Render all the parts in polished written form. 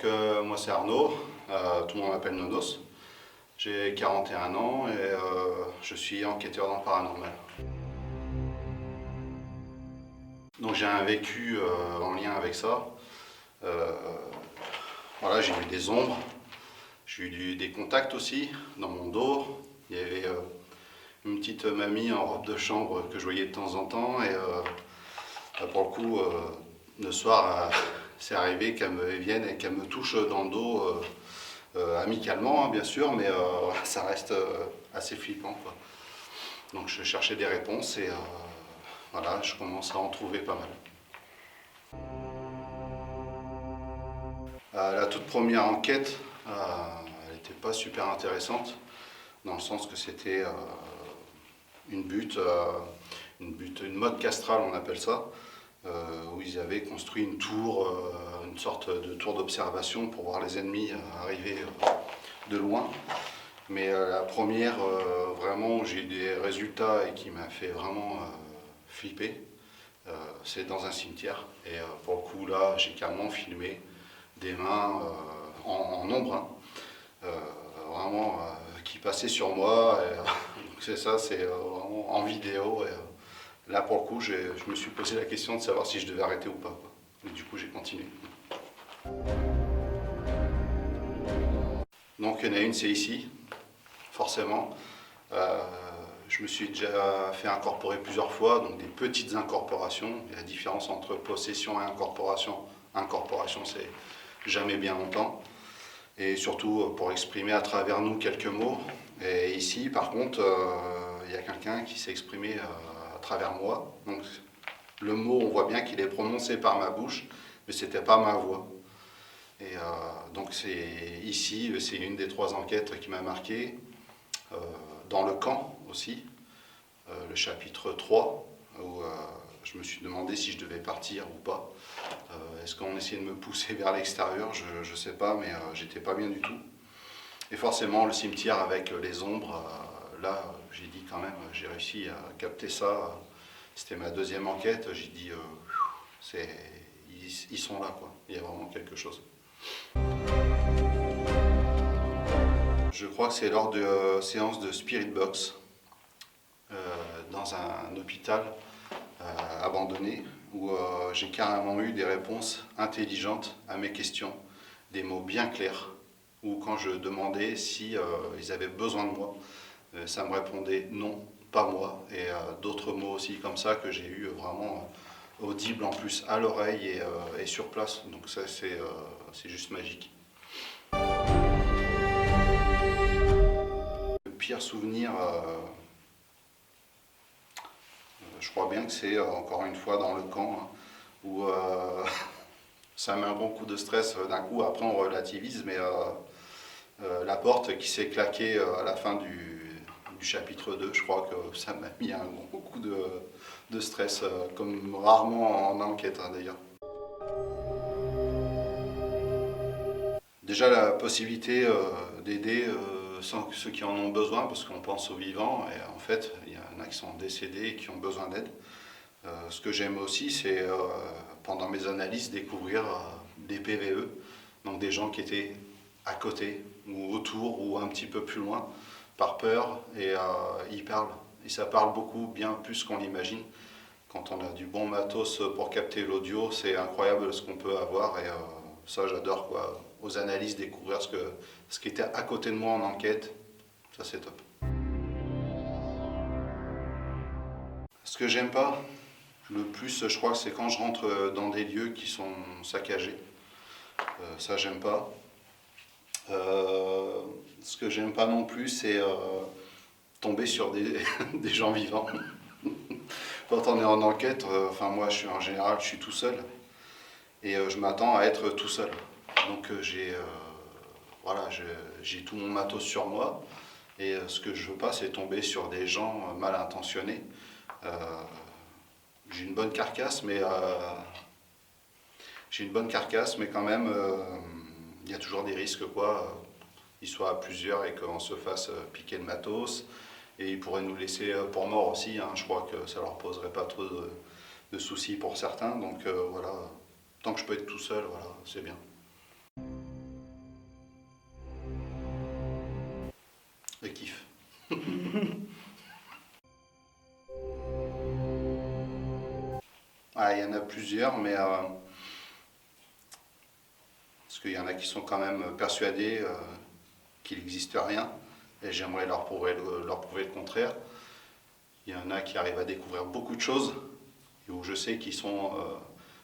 Donc moi c'est Arnaud, tout le monde m'appelle Nonos. J'ai 41 ans et je suis enquêteur dans le paranormal. Donc j'ai un vécu en lien avec ça. Voilà, j'ai vu des ombres, j'ai eu des contacts aussi dans mon dos. Il y avait une petite mamie en robe de chambre que je voyais de temps en temps et pour le coup, le soir, c'est arrivé qu'elle me vienne et qu'elle me touche dans le dos, amicalement hein, bien sûr, mais ça reste assez flippant, quoi. Donc je cherchais des réponses et voilà, je commence à en trouver pas mal. La toute première enquête, elle n'était pas super intéressante, dans le sens que c'était une butte, une mode castrale on appelle ça, où ils avaient construit une tour, une sorte de tour d'observation pour voir les ennemis arriver de loin. Mais la première, vraiment, où j'ai eu des résultats et qui m'a fait vraiment flipper, c'est dans un cimetière. Et pour le coup, là, j'ai carrément filmé des mains en ombre, hein, vraiment qui passaient sur moi. Donc c'est ça, c'est vraiment en vidéo. Et, là, pour le coup, je me suis posé la question de savoir si je devais arrêter ou pas, quoi. Et du coup, j'ai continué. Donc, il y en a une, c'est ici, forcément. Je me suis déjà fait incorporer plusieurs fois, donc des petites incorporations. Il y a la différence entre possession et incorporation. Incorporation, c'est jamais bien longtemps. Et surtout pour exprimer à travers nous quelques mots. Et ici, par contre, il y a quelqu'un qui s'est exprimé à travers moi. Donc, le mot, on voit bien qu'il est prononcé par ma bouche, mais c'était pas ma voix. Et donc, c'est ici, c'est une des 3 enquêtes qui m'a marqué. Dans le camp aussi, le chapitre 3, où je me suis demandé si je devais partir ou pas. Est-ce qu'on essayait de me pousser vers l'extérieur? Je ne sais pas, mais j'étais pas bien du tout. Et forcément, le cimetière avec les ombres, là, j'ai dit quand même, j'ai réussi à capter ça. C'était ma 2e enquête, j'ai dit, ils sont là, quoi. Il y a vraiment quelque chose. Je crois que c'est lors de séances de Spirit Box, dans un hôpital abandonné, où j'ai carrément eu des réponses intelligentes à mes questions, des mots bien clairs, ou quand je demandais si ils avaient besoin de moi, ça me répondait non, pas moi, et d'autres mots aussi comme ça que j'ai eu vraiment audibles en plus à l'oreille et sur place, donc ça c'est juste magique. Le pire souvenir, je crois bien que c'est encore une fois dans le camp, hein, où ça met un bon coup de stress d'un coup, après on relativise, mais la porte qui s'est claquée à la fin du chapitre 2, je crois que ça m'a mis un gros coup de stress, comme rarement en enquête hein, d'ailleurs. Déjà la possibilité d'aider ceux qui en ont besoin, parce qu'on pense aux vivants, et en fait il y en a qui sont décédés et qui ont besoin d'aide. Ce que j'aime aussi, c'est pendant mes analyses découvrir des PVE, donc des gens qui étaient à côté ou autour ou un petit peu plus loin par peur, et ils parlent. Et ça parle beaucoup, bien plus qu'on l'imagine. Quand on a du bon matos pour capter l'audio, c'est incroyable ce qu'on peut avoir, et ça j'adore, quoi. Aux analyses, découvrir ce qui était à côté de moi en enquête, ça c'est top. Ce que j'aime pas le plus, je crois, c'est quand je rentre dans des lieux qui sont saccagés. Ça, j'aime pas. Ce que j'aime pas non plus, c'est tomber sur des, des gens vivants. Quand on est en enquête, enfin moi, en général, je suis tout seul. Et je m'attends à être tout seul. Donc voilà, j'ai tout mon matos sur moi. Et ce que je veux pas, c'est tomber sur des gens mal intentionnés. J'ai une bonne carcasse, mais quand même, il y a toujours des risques, quoi. Ils soient à plusieurs et qu'on se fasse piquer le matos. Et ils pourraient nous laisser pour mort aussi, hein. Je crois que ça leur poserait pas trop de soucis pour certains. Donc voilà, tant que je peux être tout seul, voilà, c'est bien. Ah, il y en a plusieurs, mais parce qu'il y en a qui sont quand même persuadés qu'il n'existe rien, et j'aimerais leur prouver le contraire. Il y en a qui arrivent à découvrir beaucoup de choses, et où je sais qu'ils sont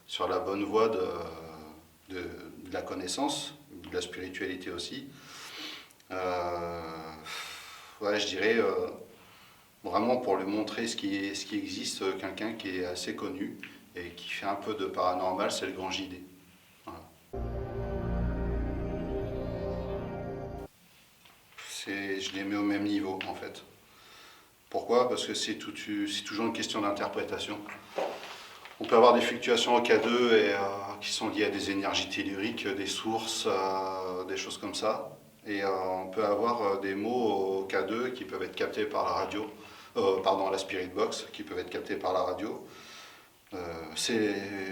sur la bonne voie de la connaissance, de la spiritualité aussi. Ouais, je dirais vraiment pour lui montrer ce qui existe, quelqu'un qui est assez connu et qui fait un peu de paranormal, c'est le grand JD. Voilà. Je les mets au même niveau en fait. Pourquoi? Parce que c'est toujours une question d'interprétation. On peut avoir des fluctuations au K2 qui sont liées à des énergies telluriques, des sources, des choses comme ça. Et on peut avoir des mots au K2 qui peuvent être captés par la radio, pardon, la Spirit Box, qui peuvent être captés par la radio.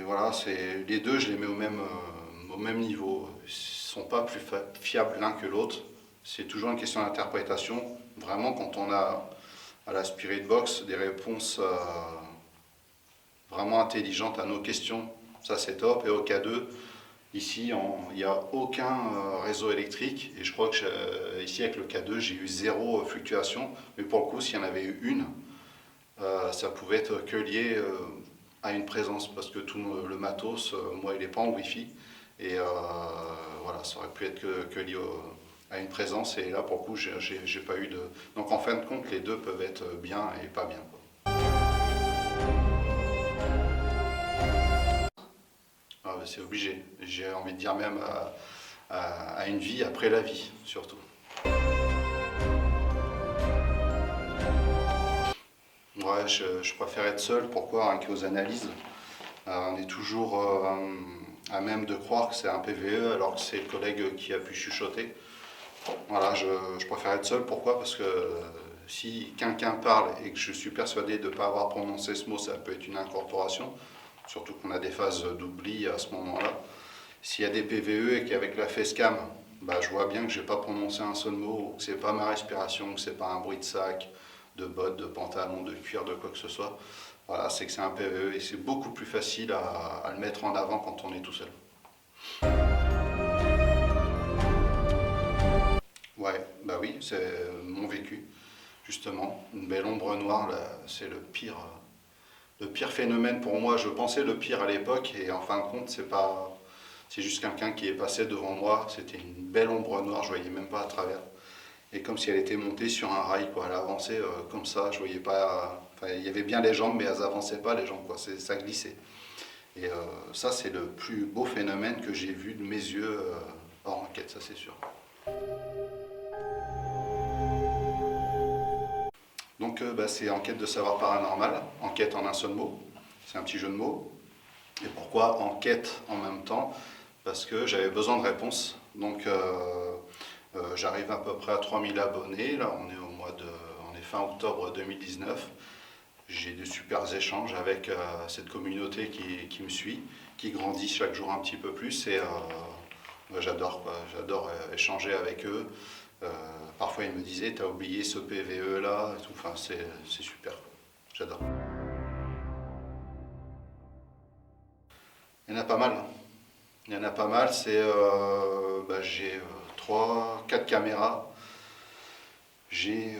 Voilà, les deux, je les mets au même niveau. Ils ne sont pas plus fiables l'un que l'autre. C'est toujours une question d'interprétation. Vraiment, quand on a à la Spirit Box des réponses vraiment intelligentes à nos questions, ça c'est top. Et au K2, ici, il n'y a aucun réseau électrique. Et je crois que ici, avec le K2, j'ai eu 0 fluctuation. Mais pour le coup, s'il y en avait eu une, ça pouvait être que lié à une présence, parce que tout le matos, moi, il n'est pas en Wi-Fi. Et voilà, ça aurait pu être que lié à une présence. Et là, pour le coup, j'ai pas eu de... Donc en fin de compte, les deux peuvent être bien et pas bien, quoi. Ah, c'est obligé. J'ai envie de dire même à une vie après la vie, surtout. Ouais, je préfère être seul. Pourquoi? Rien qu'aux analyses. On est toujours à même de croire que c'est un PVE alors que c'est le collègue qui a pu chuchoter. Voilà, je préfère être seul. Pourquoi? Parce que si quelqu'un parle et que je suis persuadé de ne pas avoir prononcé ce mot, ça peut être une incorporation. Surtout qu'on a des phases d'oubli à ce moment-là. S'il y a des PVE et qu'avec la facecam, bah, je vois bien que je n'ai pas prononcé un seul mot, que ce n'est pas ma respiration, que ce n'est pas un bruit de sac, de bottes, de pantalon, de cuir, de quoi que ce soit. Voilà, c'est que c'est un PVE et c'est beaucoup plus facile à le mettre en avant quand on est tout seul. Ouais, bah oui, c'est mon vécu, justement. Une belle ombre noire, c'est le pire phénomène pour moi. Je pensais le pire à l'époque et en fin de compte, c'est juste quelqu'un qui est passé devant moi. C'était une belle ombre noire, je voyais même pas à travers. Et comme si elle était montée sur un rail, quoi. Elle avançait comme ça, je voyais pas. Enfin, il y avait bien les jambes, mais elles avançaient pas les jambes, quoi. Ça glissait. Et ça, c'est le plus beau phénomène que j'ai vu de mes yeux hors enquête, ça c'est sûr. Donc bah, c'est enquête de savoir paranormal, enquête en un seul mot, c'est un petit jeu de mots. Et pourquoi enquête en même temps? Parce que j'avais besoin de réponses. Donc j'arrive à peu près à 3000 abonnés, là on est on est fin octobre 2019. J'ai de super échanges avec cette communauté qui me suit, qui grandit chaque jour un petit peu plus et j'adore échanger avec eux. Parfois ils me disaient t'as oublié ce PVE là, et tout. Enfin c'est super, j'adore. Il y en a pas mal. Il y en a pas mal, bah, j'ai 3, 4 caméras, j'ai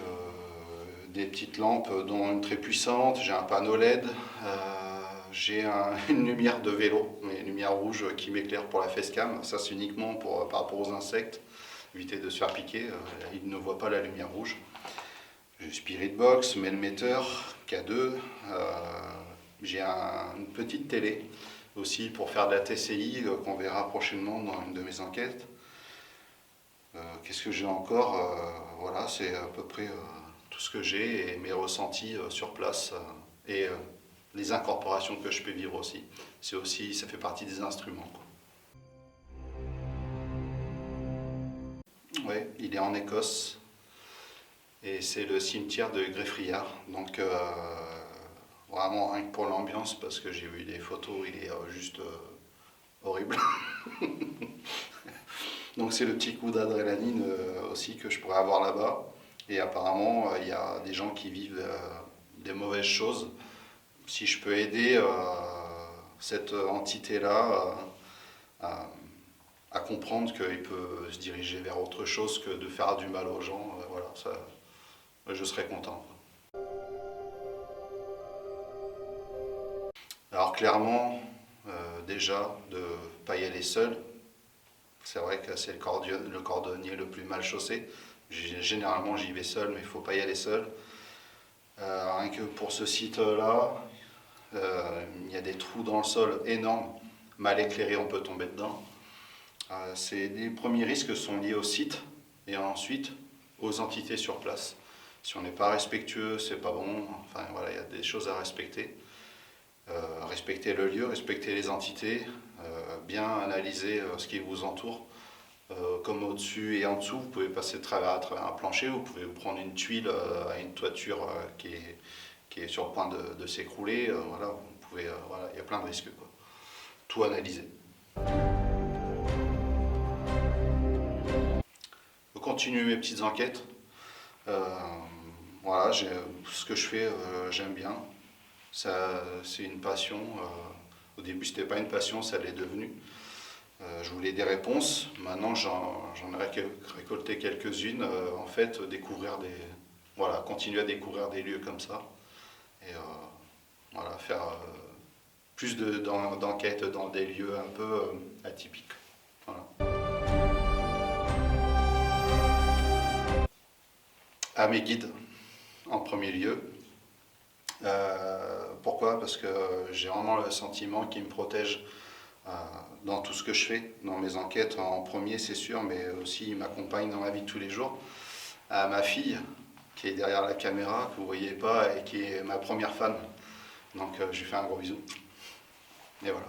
des petites lampes dont une très puissante, j'ai un panneau LED, j'ai une lumière de vélo, une lumière rouge qui m'éclaire pour la facecam. Ça c'est uniquement par rapport aux insectes, éviter de se faire piquer, ils ne voient pas la lumière rouge. J'ai Spirit Box, Melmeter, K2, j'ai une petite télé aussi pour faire de la TCI qu'on verra prochainement dans une de mes enquêtes. Qu'est-ce que j'ai encore? Voilà, c'est à peu près tout ce que j'ai et mes ressentis sur place et les incorporations que je peux vivre aussi. Ça fait partie des instruments, quoi. Ouais, il est en Écosse et c'est le cimetière de Greffrillard. Donc vraiment rien que pour l'ambiance, parce que j'ai vu des photos, il est juste horrible. Donc c'est le petit coup d'adrénaline aussi que je pourrais avoir là-bas. Et apparemment, il y a des gens qui vivent des mauvaises choses. Si je peux aider cette entité-là à comprendre qu'il peut se diriger vers autre chose que de faire du mal aux gens, voilà, ça, je serais content. Alors clairement, déjà, de ne pas y aller seul. C'est vrai que c'est le cordonnier le plus mal chaussé. Généralement, j'y vais seul, mais il ne faut pas y aller seul. Rien que pour ce site-là, il y a des trous dans le sol énormes. Mal éclairé, on peut tomber dedans. Les premiers risques sont liés au site et ensuite aux entités sur place. Si on n'est pas respectueux, c'est pas bon. Enfin voilà, il y a des choses à respecter. Respecter le lieu, respecter les entités, bien analyser ce qui vous entoure. Comme au-dessus et en dessous, vous pouvez passer à travers un plancher, vous pouvez vous prendre une tuile à une toiture qui est sur le point de s'écrouler. Voilà, vous pouvez, voilà, il y a plein de risques, quoi. Tout analyser. Je continue mes petites enquêtes. Voilà, ce que je fais, j'aime bien. C'est une passion. Au début, c'était pas une passion, ça l'est devenu. Je voulais des réponses. Maintenant, j'en ai récolté quelques-unes. En fait, voilà, continuer à découvrir des lieux comme ça. Et voilà, faire plus d'enquêtes dans des lieux un peu atypiques. Voilà. À mes guides, en premier lieu. Pourquoi? Parce que j'ai vraiment le sentiment qu'ils me protègent dans tout ce que je fais, dans mes enquêtes en premier, c'est sûr, mais aussi ils m'accompagnent dans ma vie de tous les jours. À ma fille, qui est derrière la caméra, que vous ne voyez pas, et qui est ma première fan. Donc je lui fais un gros bisou. Et voilà.